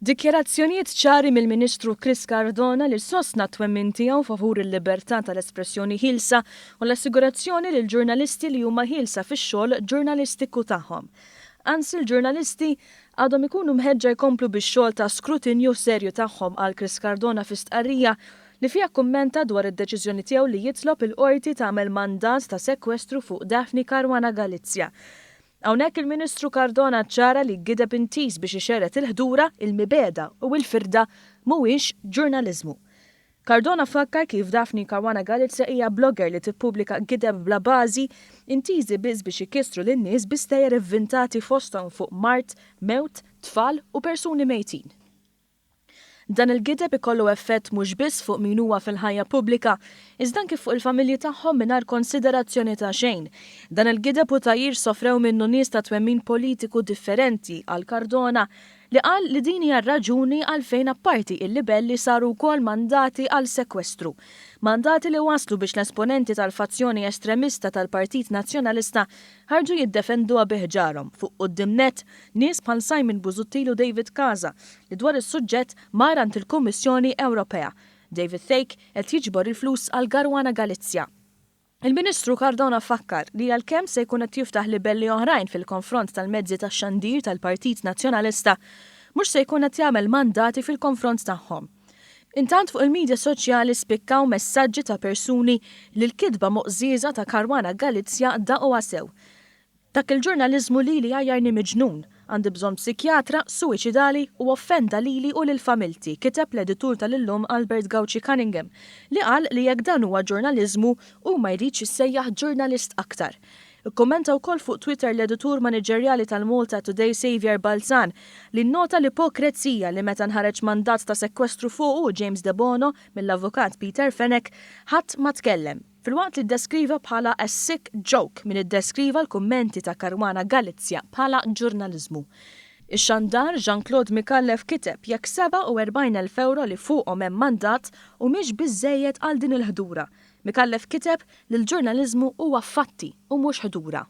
Dikjarazzjonijiet ċari mill-Ministru Chris Cardona li sostna twemmin tiegħu favur il-libertà tal-espressjoni ħilsa u l-assigurazzjoni lil ġurnalisti li huma ħilsa fix-xogħol ġurnalistiku tagħhom. Anzi, l-ġurnalisti għadhom ikunu mħeġġa jkomplu bix-xogħol ta' skrutinju serju tagħhom għal Chris Cardona fi stqarrija li fiha kummenta dwar id-deċiżjoni tiegħu li jitlob il-qorti tagħmel mandat ta' sekwestru fuq Daphne Caruana Galizia. Hawnhekk il-Ministru Cardona ċara li gideb intis biex ixeret il-ħdura, il-mibeda u l-firda mhuwiex ġurnaliżmu. Cardona fakkar kif Daphne Caruana Galizia hija blogger li tippubblika gideb bla bażi intiżi biss biex ikissru lin-nies bistejjer inventati fosthom fuq mart, mewt, tfal u persuni mejtin. Dan il-gideb ikollu effett mhux biss fuq min huwa fil-ħajja pubblika, iżda anke fuq il-familji tagħhom mingħajr konsiderazzjoni ta' xejn. Dan il-gideb u tajjir sofrew minnu nies ta' twemmin politiku differenti għal Cardona li qal li din hija raġuni għalfejn apparti il-libelli saru wkoll mandati għal sekwestru. Mandati li waslu biex l-esponenti tal-fazzjoni estremista tal-Partit Nazzjonalista ħarġu jiddefenduha biħġarhom fuq quddiem-nett nies bħal Simon Busuttil u David Casa li dwar is-suġġett marant il-Kummissjoni Ewropea. David Thake qed jiġbor il-flus għal Caruana Galizia. Il-Ministru Cardona fakkar li għalkemm se jkun qed jiftaħ libelli oħrajn fil-konfront tal-mezzi tax-xandir tal-Partit Nazzjonalista, mhux se jkun qed jagħmel mandati fil-konfront tagħhom. Intant fuq il-medja soċjali spikkaw messaġġi ta' persuni li l-kidba moqżiża ta' Caruana Galizia daqgħu sew. Dak il-ġurnaliżmu li għajjarni miġnun, għandi bżonn psikjatra, suwiċidali u offenda lili u lil-familti, kiteb l-editur tal-illum Albert Gauci Cunningham, li qal li jekk dan huwa ġurnaliżmu u ma jridx issejjaħ ġurnalist aktar. Kommenta wkoll fuq Twitter l-editur maniġerjali tal-Malta Today Xavier Balzan li nnota l-ipokrezija li meta nħareġ mandat ta' sekwestru fuq James De Bono mill-avukat Peter Fenech ħadd ma tkellem. Filwaqt li ddeskriva bħala a sick joke min iddeskriva l-kummenti ta' Caruana Galizia bħala ġurnaliżmu. Ix-xandar Jean-Claude Mikallef kiteb jekk 47,000 euro li fuqhom hemm mandat u mhix biżżejjed għal din il-ħdura. Mikallef kiteb li l-ġurnaliżmu huwa fatti u mhux ħdura.